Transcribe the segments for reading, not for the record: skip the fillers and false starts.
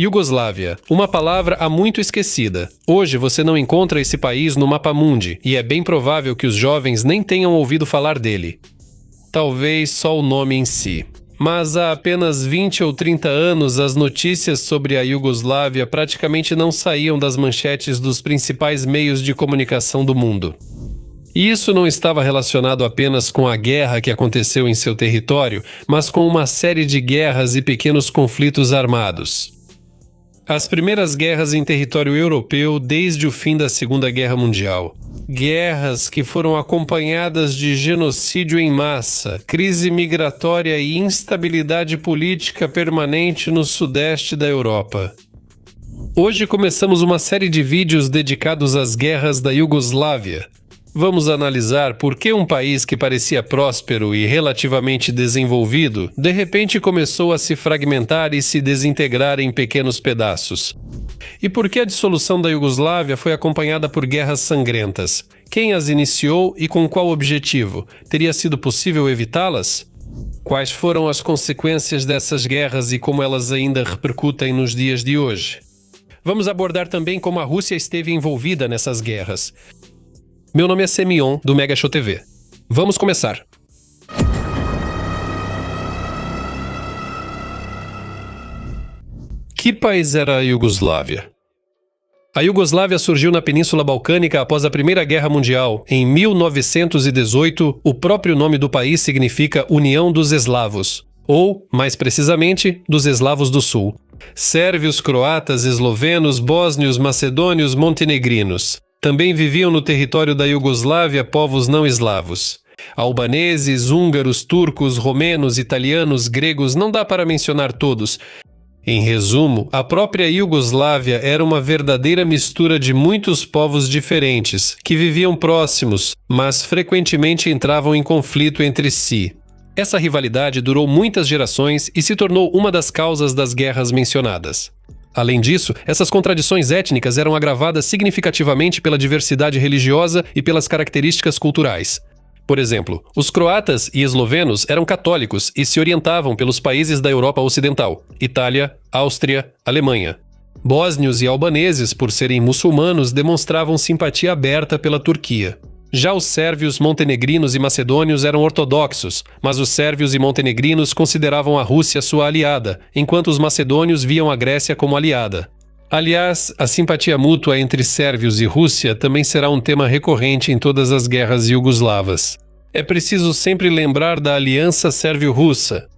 Iugoslávia, uma palavra há muito esquecida. Hoje você não encontra esse país no mapa-mundi e é bem provável que os jovens nem tenham ouvido falar dele. Talvez só o nome em si. Mas há apenas 20 ou 30 anos as notícias sobre a Iugoslávia praticamente não saíam das manchetes dos principais meios de comunicação do mundo. E isso não estava relacionado apenas com a guerra que aconteceu em seu território, mas com uma série de guerras e pequenos conflitos armados. As primeiras guerras em território europeu desde o fim da Segunda Guerra Mundial. Guerras que foram acompanhadas de genocídio em massa, crise migratória e instabilidade política permanente no sudeste da Europa. Hoje começamos uma série de vídeos dedicados às guerras da Iugoslávia. Vamos analisar por que um país que parecia próspero e relativamente desenvolvido, de repente começou a se fragmentar e se desintegrar em pequenos pedaços. E por que a dissolução da Iugoslávia foi acompanhada por guerras sangrentas? Quem as iniciou e com qual objetivo? Teria sido possível evitá-las? Quais foram as consequências dessas guerras e como elas ainda repercutem nos dias de hoje? Vamos abordar também como a Rússia esteve envolvida nessas guerras. Meu nome é Semion, do Mega Show TV. Vamos começar! Que país era a Iugoslávia? A Iugoslávia surgiu na Península Balcânica após a Primeira Guerra Mundial. Em 1918, o próprio nome do país significa União dos Eslavos, ou, mais precisamente, dos Eslavos do Sul. Sérvios, croatas, eslovenos, bósnios, macedônios, montenegrinos. Também viviam no território da Iugoslávia povos não eslavos. Albaneses, húngaros, turcos, romenos, italianos, gregos, não dá para mencionar todos. Em resumo, a própria Iugoslávia era uma verdadeira mistura de muitos povos diferentes, que viviam próximos, mas frequentemente entravam em conflito entre si. Essa rivalidade durou muitas gerações e se tornou uma das causas das guerras mencionadas. Além disso, essas contradições étnicas eram agravadas significativamente pela diversidade religiosa e pelas características culturais. Por exemplo, os croatas e eslovenos eram católicos e se orientavam pelos países da Europa Ocidental, Itália, Áustria, Alemanha. Bósnios e albaneses, por serem muçulmanos, demonstravam simpatia aberta pela Turquia. Já os sérvios, montenegrinos e macedônios eram ortodoxos, mas os sérvios e montenegrinos consideravam a Rússia sua aliada, enquanto os macedônios viam a Grécia como aliada. Aliás, a simpatia mútua entre sérvios e Rússia também será um tema recorrente em todas as guerras iugoslavas. É preciso sempre lembrar da aliança sérvio-russa.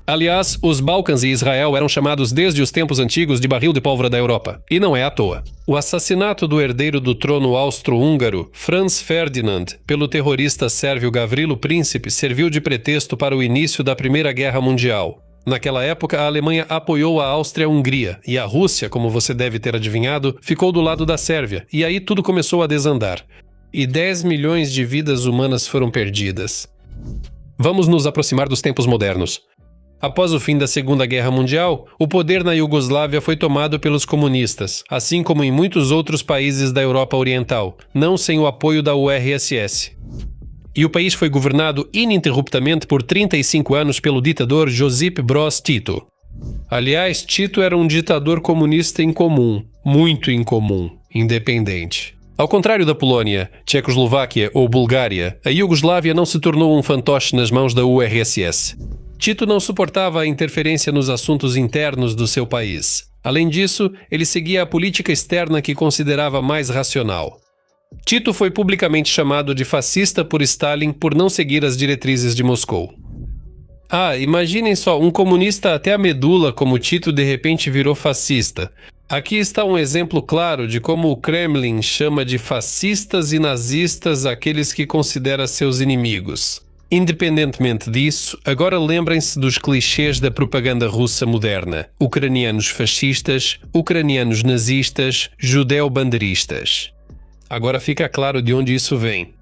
Aliás, os Balcãs e Israel eram chamados desde os tempos antigos de barril de pólvora da Europa, e não é à toa. O assassinato do herdeiro do trono austro-húngaro, Franz Ferdinand, pelo terrorista sérvio Gavrilo Princip serviu de pretexto para o início da Primeira Guerra Mundial. Naquela época, a Alemanha apoiou a Áustria-Hungria, e a Rússia, como você deve ter adivinhado, ficou do lado da Sérvia, e aí tudo começou a desandar. E 10 milhões de vidas humanas foram perdidas. Vamos nos aproximar dos tempos modernos. Após o fim da Segunda Guerra Mundial, o poder na Iugoslávia foi tomado pelos comunistas, assim como em muitos outros países da Europa Oriental, não sem o apoio da URSS. E o país foi governado ininterruptamente por 35 anos pelo ditador Josip Broz Tito. Aliás, Tito era um ditador comunista incomum, muito incomum, independente. Ao contrário da Polônia, Tchecoslováquia ou Bulgária, a Iugoslávia não se tornou um fantoche nas mãos da URSS. Tito não suportava a interferência nos assuntos internos do seu país. Além disso, ele seguia a política externa que considerava mais racional. Tito foi publicamente chamado de fascista por Stalin por não seguir as diretrizes de Moscou. Imaginem só, um comunista até a medula como Tito de repente virou fascista. Aqui está um exemplo claro de como o Kremlin chama de fascistas e nazistas aqueles que considera seus inimigos. Independentemente disso, agora lembrem-se dos clichês da propaganda russa moderna. Ucranianos fascistas, ucranianos nazistas, judeu-banderistas. Agora fica claro de onde isso vem.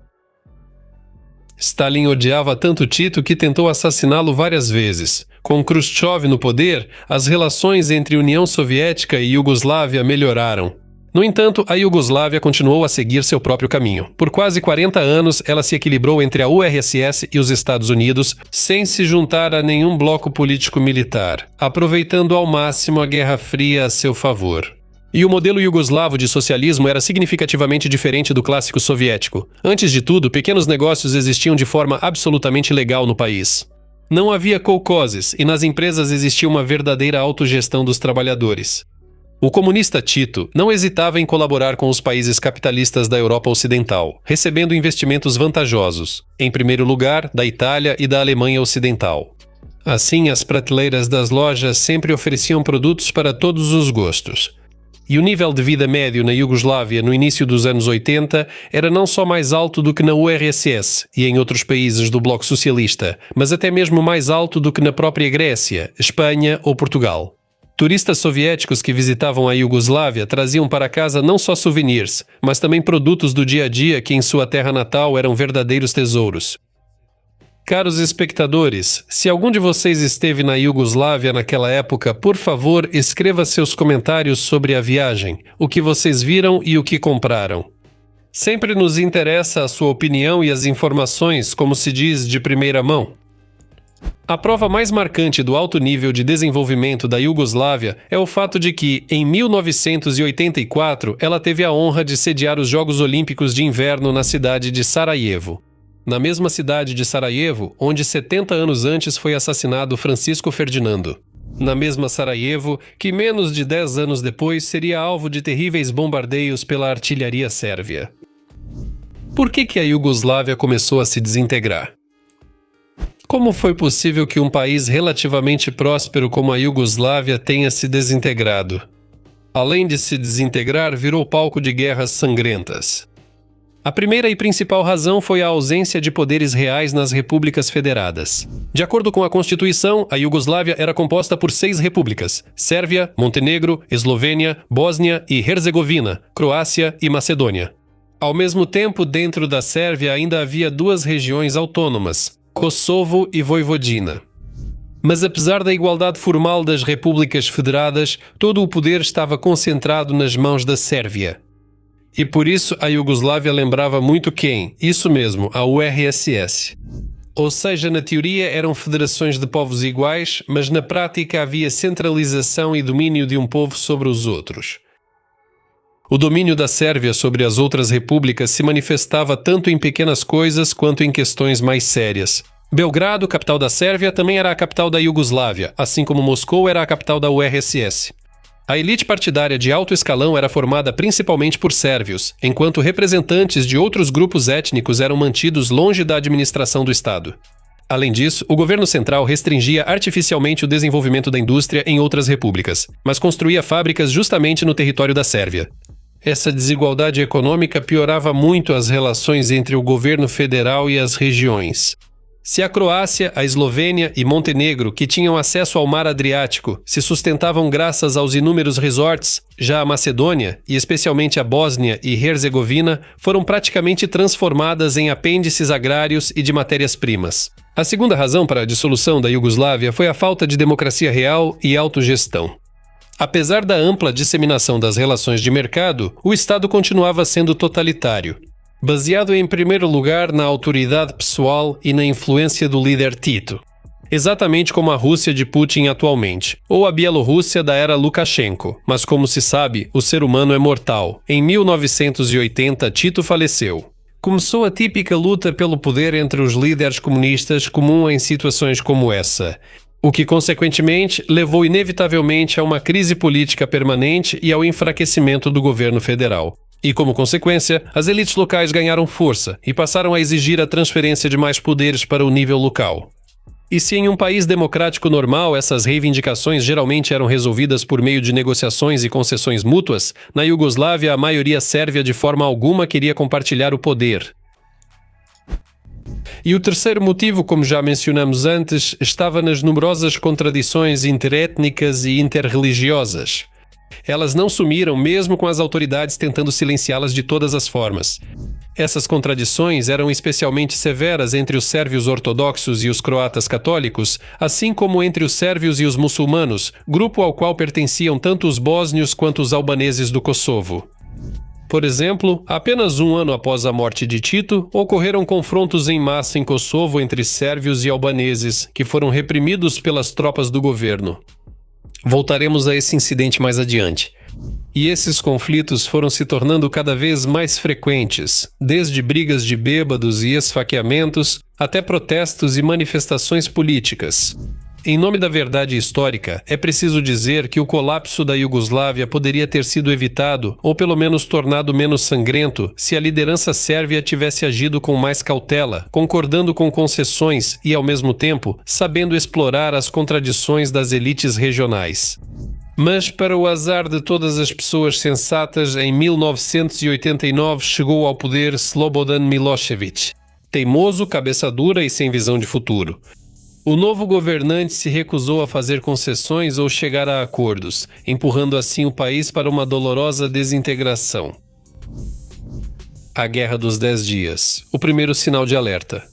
Stalin odiava tanto Tito que tentou assassiná-lo várias vezes. Com Khrushchev no poder, as relações entre União Soviética e Iugoslávia melhoraram. No entanto, a Iugoslávia continuou a seguir seu próprio caminho. Por quase 40 anos, ela se equilibrou entre a URSS e os Estados Unidos, sem se juntar a nenhum bloco político militar, aproveitando ao máximo a Guerra Fria a seu favor. E o modelo iugoslavo de socialismo era significativamente diferente do clássico soviético. Antes de tudo, pequenos negócios existiam de forma absolutamente legal no país. Não havia kolkhozes e nas empresas existia uma verdadeira autogestão dos trabalhadores. O comunista Tito não hesitava em colaborar com os países capitalistas da Europa Ocidental, recebendo investimentos vantajosos, em primeiro lugar, da Itália e da Alemanha Ocidental. Assim, as prateleiras das lojas sempre ofereciam produtos para todos os gostos. E o nível de vida médio na Iugoslávia no início dos anos 80 era não só mais alto do que na URSS e em outros países do bloco socialista, mas até mesmo mais alto do que na própria Grécia, Espanha ou Portugal. Turistas soviéticos que visitavam a Iugoslávia traziam para casa não só souvenirs, mas também produtos do dia a dia que em sua terra natal eram verdadeiros tesouros. Caros espectadores, se algum de vocês esteve na Iugoslávia naquela época, por favor, escreva seus comentários sobre a viagem, o que vocês viram e o que compraram. Sempre nos interessa a sua opinião e as informações, como se diz, de primeira mão. A prova mais marcante do alto nível de desenvolvimento da Iugoslávia é o fato de que, em 1984, ela teve a honra de sediar os Jogos Olímpicos de Inverno na cidade de Sarajevo. Na mesma cidade de Sarajevo, onde 70 anos antes foi assassinado Francisco Ferdinando. Na mesma Sarajevo, que menos de 10 anos depois seria alvo de terríveis bombardeios pela artilharia sérvia. Por que a Iugoslávia começou a se desintegrar? Como foi possível que um país relativamente próspero como a Iugoslávia tenha se desintegrado? Além de se desintegrar, virou palco de guerras sangrentas. A primeira e principal razão foi a ausência de poderes reais nas repúblicas federadas. De acordo com a Constituição, a Iugoslávia era composta por 6 repúblicas: Sérvia, Montenegro, Eslovênia, Bósnia e Herzegovina, Croácia e Macedônia. Ao mesmo tempo, dentro da Sérvia ainda havia 2 regiões autônomas, Kosovo e Vojvodina. Mas apesar da igualdade formal das repúblicas federadas, todo o poder estava concentrado nas mãos da Sérvia. E por isso a Iugoslávia lembrava muito quem? Isso mesmo, a URSS. Ou seja, na teoria eram federações de povos iguais, mas na prática havia centralização e domínio de um povo sobre os outros. O domínio da Sérvia sobre as outras repúblicas se manifestava tanto em pequenas coisas quanto em questões mais sérias. Belgrado, capital da Sérvia, também era a capital da Iugoslávia, assim como Moscou era a capital da URSS. A elite partidária de alto escalão era formada principalmente por sérvios, enquanto representantes de outros grupos étnicos eram mantidos longe da administração do Estado. Além disso, o governo central restringia artificialmente o desenvolvimento da indústria em outras repúblicas, mas construía fábricas justamente no território da Sérvia. Essa desigualdade econômica piorava muito as relações entre o governo federal e as regiões. Se a Croácia, a Eslovênia e Montenegro, que tinham acesso ao mar Adriático, se sustentavam graças aos inúmeros resorts, já a Macedônia, e especialmente a Bósnia e Herzegovina, foram praticamente transformadas em apêndices agrários e de matérias-primas. A segunda razão para a dissolução da Iugoslávia foi a falta de democracia real e autogestão. Apesar da ampla disseminação das relações de mercado, o Estado continuava sendo totalitário, baseado em primeiro lugar na autoridade pessoal e na influência do líder Tito, exatamente como a Rússia de Putin atualmente, ou a Bielorrússia da era Lukashenko. Mas como se sabe, o ser humano é mortal. Em 1980, Tito faleceu. Começou a típica luta pelo poder entre os líderes comunistas, comum em situações como essa, o que, consequentemente, levou inevitavelmente a uma crise política permanente e ao enfraquecimento do governo federal. E, como consequência, as elites locais ganharam força e passaram a exigir a transferência de mais poderes para o nível local. E se em um país democrático normal essas reivindicações geralmente eram resolvidas por meio de negociações e concessões mútuas, na Iugoslávia a maioria sérvia de forma alguma queria compartilhar o poder. E o terceiro motivo, como já mencionamos antes, estava nas numerosas contradições interétnicas e interreligiosas. Elas não sumiram mesmo com as autoridades tentando silenciá-las de todas as formas. Essas contradições eram especialmente severas entre os sérvios ortodoxos e os croatas católicos, assim como entre os sérvios e os muçulmanos, grupo ao qual pertenciam tanto os bósnios quanto os albaneses do Kosovo. Por exemplo, apenas um ano após a morte de Tito, ocorreram confrontos em massa em Kosovo entre sérvios e albaneses, que foram reprimidos pelas tropas do governo. Voltaremos a esse incidente mais adiante. E esses conflitos foram se tornando cada vez mais frequentes, desde brigas de bêbados e esfaqueamentos até protestos e manifestações políticas. Em nome da verdade histórica, é preciso dizer que o colapso da Iugoslávia poderia ter sido evitado ou pelo menos tornado menos sangrento se a liderança sérvia tivesse agido com mais cautela, concordando com concessões e, ao mesmo tempo, sabendo explorar as contradições das elites regionais. Mas, para o azar de todas as pessoas sensatas, em 1989 chegou ao poder Slobodan Milošević, teimoso, cabeça dura e sem visão de futuro. O novo governante se recusou a fazer concessões ou chegar a acordos, empurrando assim o país para uma dolorosa desintegração. A Guerra dos 10 Dias, o primeiro sinal de alerta.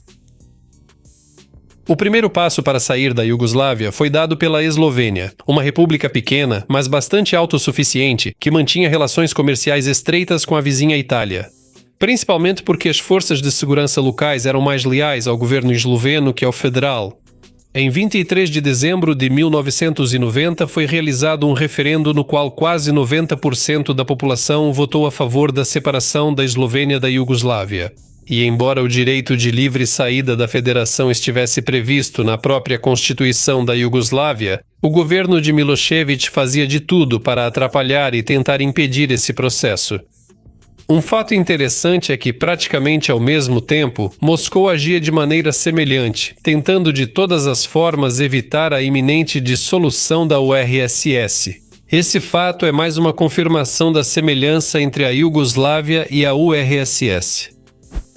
O primeiro passo para sair da Iugoslávia foi dado pela Eslovênia, uma república pequena, mas bastante autossuficiente, que mantinha relações comerciais estreitas com a vizinha Itália. Principalmente porque as forças de segurança locais eram mais leais ao governo esloveno que ao federal. Em 23 de dezembro de 1990 foi realizado um referendo no qual quase 90% da população votou a favor da separação da Eslovênia da Iugoslávia. E embora o direito de livre saída da federação estivesse previsto na própria Constituição da Iugoslávia, o governo de Milošević fazia de tudo para atrapalhar e tentar impedir esse processo. Um fato interessante é que, praticamente ao mesmo tempo, Moscou agia de maneira semelhante, tentando de todas as formas evitar a iminente dissolução da URSS. Esse fato é mais uma confirmação da semelhança entre a Iugoslávia e a URSS.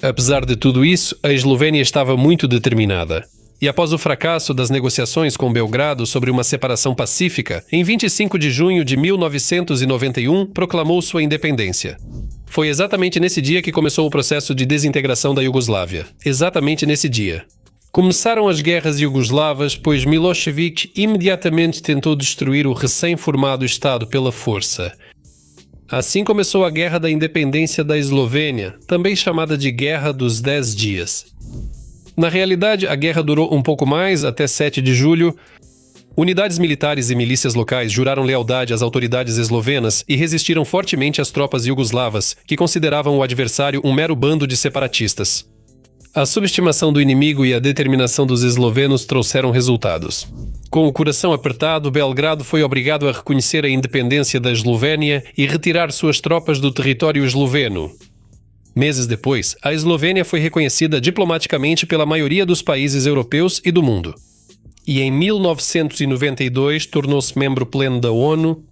Apesar de tudo isso, a Eslovênia estava muito determinada. E após o fracasso das negociações com Belgrado sobre uma separação pacífica, em 25 de junho de 1991, proclamou sua independência. Foi exatamente nesse dia que começou o processo de desintegração da Iugoslávia. Exatamente nesse dia. Começaram as guerras iugoslavas, pois Milošević imediatamente tentou destruir o recém-formado Estado pela força. Assim começou a Guerra da Independência da Eslovênia, também chamada de Guerra dos 10 Dias. Na realidade, a guerra durou um pouco mais, até 7 de julho. Unidades militares e milícias locais juraram lealdade às autoridades eslovenas e resistiram fortemente às tropas iugoslavas, que consideravam o adversário um mero bando de separatistas. A subestimação do inimigo e a determinação dos eslovenos trouxeram resultados. Com o coração apertado, Belgrado foi obrigado a reconhecer a independência da Eslovénia e retirar suas tropas do território esloveno. Meses depois, a Eslovênia foi reconhecida diplomaticamente pela maioria dos países europeus e do mundo. E em 1992 tornou-se membro pleno da ONU.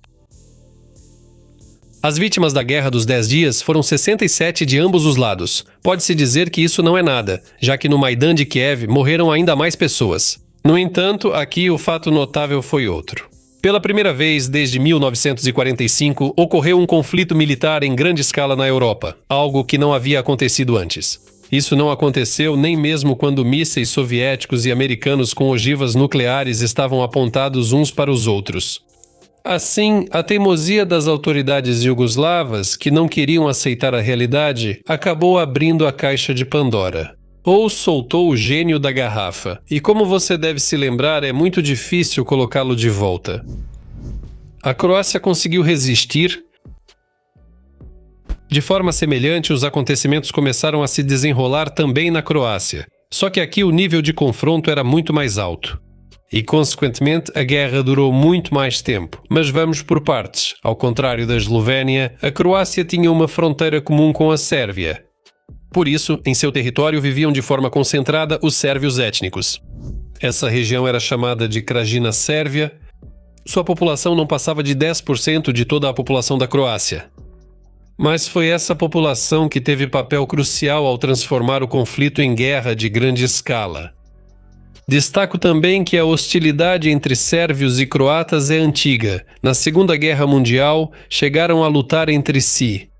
As vítimas da Guerra dos 10 Dias foram 67 de ambos os lados. Pode-se dizer que isso não é nada, já que no Maidan de Kiev morreram ainda mais pessoas. No entanto, aqui o fato notável foi outro. Pela primeira vez desde 1945, ocorreu um conflito militar em grande escala na Europa, algo que não havia acontecido antes. Isso não aconteceu nem mesmo quando mísseis soviéticos e americanos com ogivas nucleares estavam apontados uns para os outros. Assim, a teimosia das autoridades iugoslavas, que não queriam aceitar a realidade, acabou abrindo a caixa de Pandora. Ou soltou o gênio da garrafa, e como você deve se lembrar, é muito difícil colocá-lo de volta. A Croácia conseguiu resistir. De forma semelhante, os acontecimentos começaram a se desenrolar também na Croácia, só que aqui o nível de confronto era muito mais alto. E, consequentemente, a guerra durou muito mais tempo. Mas vamos por partes. Ao contrário da Eslovénia, a Croácia tinha uma fronteira comum com a Sérvia. Por isso, em seu território viviam de forma concentrada os sérvios étnicos. Essa região era chamada de Krajina Sérvia. Sua população não passava de 10% de toda a população da Croácia. Mas foi essa população que teve papel crucial ao transformar o conflito em guerra de grande escala. Destaco também que a hostilidade entre sérvios e croatas é antiga. Na Segunda Guerra Mundial, chegaram a lutar entre si.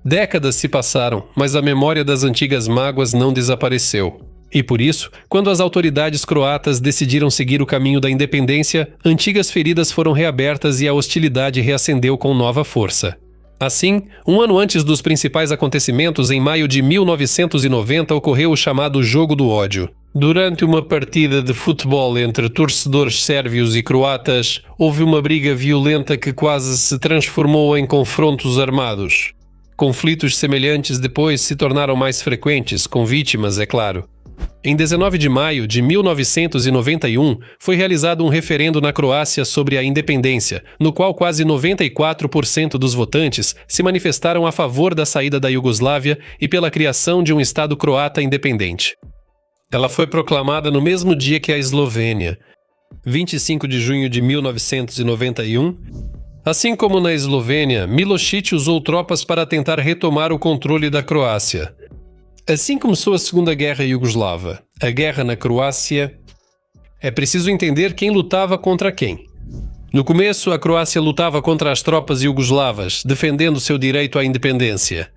Décadas se passaram, mas a memória das antigas mágoas não desapareceu. E por isso, quando as autoridades croatas decidiram seguir o caminho da independência, antigas feridas foram reabertas e a hostilidade reacendeu com nova força. Assim, um ano antes dos principais acontecimentos, em maio de 1990, ocorreu o chamado Jogo do Ódio. Durante uma partida de futebol entre torcedores sérvios e croatas, houve uma briga violenta que quase se transformou em confrontos armados. Conflitos semelhantes depois se tornaram mais frequentes, com vítimas, é claro. Em 19 de maio de 1991, foi realizado um referendo na Croácia sobre a independência, no qual quase 94% dos votantes se manifestaram a favor da saída da Iugoslávia e pela criação de um Estado croata independente. Ela foi proclamada no mesmo dia que a Eslovênia, 25 de junho de 1991. Assim como na Eslovênia, Milošić usou tropas para tentar retomar o controle da Croácia. Assim começou a Segunda Guerra Iugoslava. A guerra na Croácia. É preciso entender quem lutava contra quem. No começo, a Croácia lutava contra as tropas iugoslavas, defendendo seu direito à independência.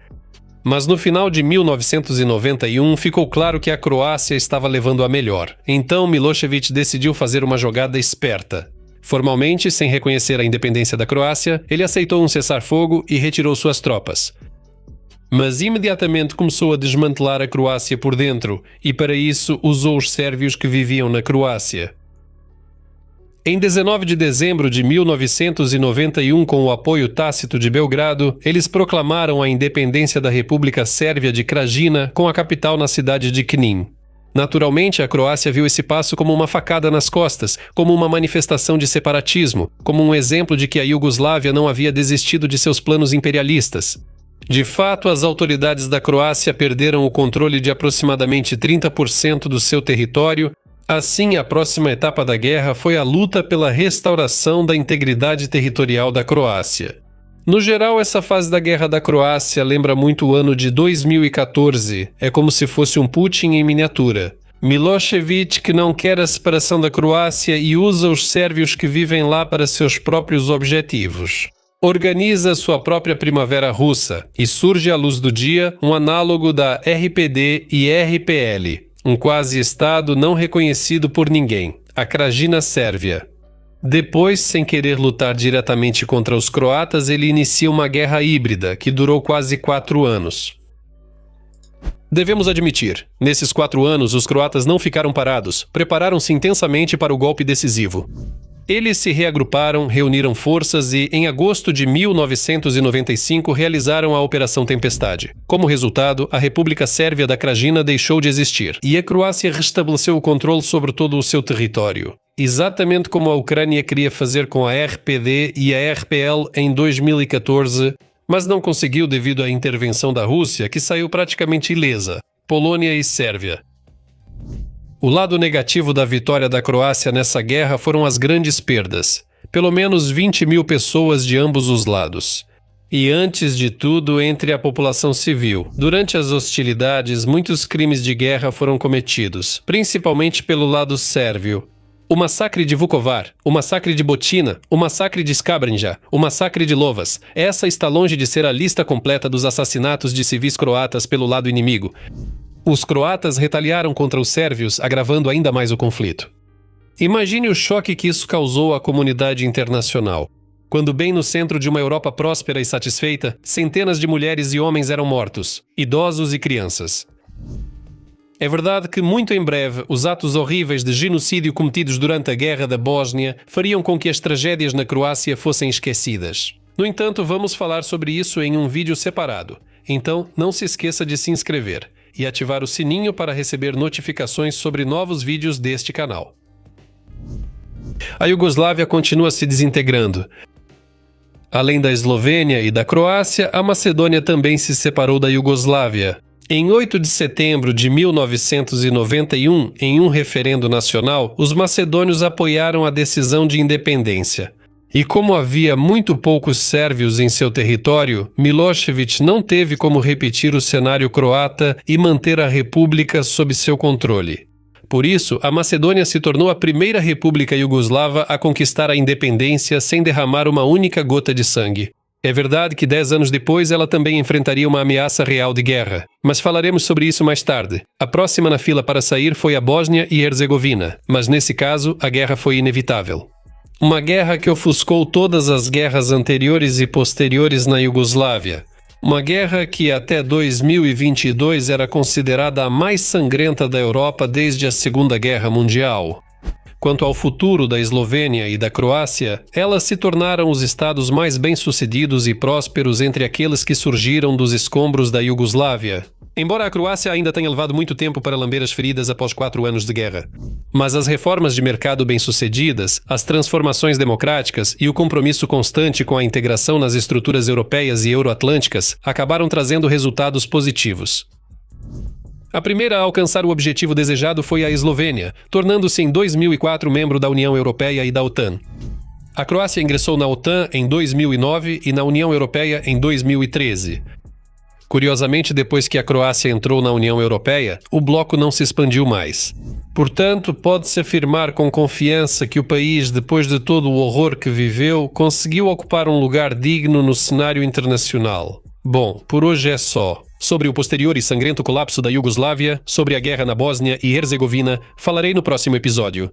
Mas no final de 1991 ficou claro que a Croácia estava levando a melhor. Então Milošević decidiu fazer uma jogada esperta. Formalmente, sem reconhecer a independência da Croácia, ele aceitou um cessar-fogo e retirou suas tropas. Mas imediatamente começou a desmantelar a Croácia por dentro e para isso usou os sérvios que viviam na Croácia. Em 19 de dezembro de 1991, com o apoio tácito de Belgrado, eles proclamaram a independência da República Sérvia de Krajina, com a capital na cidade de Knin. Naturalmente, a Croácia viu esse passo como uma facada nas costas, como uma manifestação de separatismo, como um exemplo de que a Iugoslávia não havia desistido de seus planos imperialistas. De fato, as autoridades da Croácia perderam o controle de aproximadamente 30% do seu território. Assim, a próxima etapa da guerra foi a luta pela restauração da integridade territorial da Croácia. No geral, essa fase da Guerra da Croácia lembra muito o ano de 2014. É como se fosse um Putin em miniatura. Milošević, que não quer a separação da Croácia e usa os sérvios que vivem lá para seus próprios objetivos. Organiza sua própria primavera russa e surge à luz do dia um análogo da RPD e RPL. Um quase-estado não reconhecido por ninguém, a Krajina Sérvia. Depois, sem querer lutar diretamente contra os croatas, ele inicia uma guerra híbrida que durou quase 4 anos. Devemos admitir, nesses 4 anos os croatas não ficaram parados, prepararam-se intensamente para o golpe decisivo. Eles se reagruparam, reuniram forças e, em agosto de 1995, realizaram a Operação Tempestade. Como resultado, a República Sérvia da Krajina deixou de existir e a Croácia restabeleceu o controle sobre todo o seu território. Exatamente como a Ucrânia queria fazer com a RPD e a RPL em 2014, mas não conseguiu devido à intervenção da Rússia, que saiu praticamente ilesa. Polônia e Sérvia. O lado negativo da vitória da Croácia nessa guerra foram as grandes perdas. Pelo menos 20 mil pessoas de ambos os lados. E antes de tudo, entre a população civil. Durante as hostilidades, muitos crimes de guerra foram cometidos, principalmente pelo lado sérvio. O massacre de Vukovar, o massacre de Botina, o massacre de Skabrinja, o massacre de Lovas. Essa está longe de ser a lista completa dos assassinatos de civis croatas pelo lado inimigo. Os croatas retaliaram contra os sérvios, agravando ainda mais o conflito. Imagine o choque que isso causou à comunidade internacional. Quando bem no centro de uma Europa próspera e satisfeita, centenas de mulheres e homens eram mortos, idosos e crianças. É verdade que, muito em breve, os atos horríveis de genocídio cometidos durante a Guerra da Bósnia fariam com que as tragédias na Croácia fossem esquecidas. No entanto, vamos falar sobre isso em um vídeo separado. Então, não se esqueça de se inscrever e ativar o sininho para receber notificações sobre novos vídeos deste canal. A Iugoslávia continua se desintegrando. Além da Eslovênia e da Croácia, a Macedônia também se separou da Iugoslávia. Em 8 de setembro de 1991, em um referendo nacional, os macedônios apoiaram a decisão de independência. E como havia muito poucos sérvios em seu território, Milošević não teve como repetir o cenário croata e manter a república sob seu controle. Por isso, a Macedônia se tornou a primeira república iugoslava a conquistar a independência sem derramar uma única gota de sangue. É verdade que 10 anos depois ela também enfrentaria uma ameaça real de guerra, mas falaremos sobre isso mais tarde. A próxima na fila para sair foi a Bósnia e Herzegovina, mas nesse caso a guerra foi inevitável. Uma guerra que ofuscou todas as guerras anteriores e posteriores na Iugoslávia. Uma guerra que até 2022 era considerada a mais sangrenta da Europa desde a Segunda Guerra Mundial. Quanto ao futuro da Eslovênia e da Croácia, elas se tornaram os estados mais bem-sucedidos e prósperos entre aqueles que surgiram dos escombros da Iugoslávia. Embora a Croácia ainda tenha levado muito tempo para lamber as feridas após 4 anos de guerra. Mas as reformas de mercado bem-sucedidas, as transformações democráticas e o compromisso constante com a integração nas estruturas europeias e euroatlânticas acabaram trazendo resultados positivos. A primeira a alcançar o objetivo desejado foi a Eslovênia, tornando-se em 2004 membro da União Europeia e da OTAN. A Croácia ingressou na OTAN em 2009 e na União Europeia em 2013. Curiosamente, depois que a Croácia entrou na União Europeia, o bloco não se expandiu mais. Portanto, pode-se afirmar com confiança que o país, depois de todo o horror que viveu, conseguiu ocupar um lugar digno no cenário internacional. Bom, por hoje é só. Sobre o posterior e sangrento colapso da Iugoslávia, sobre a guerra na Bósnia e Herzegovina, falarei no próximo episódio.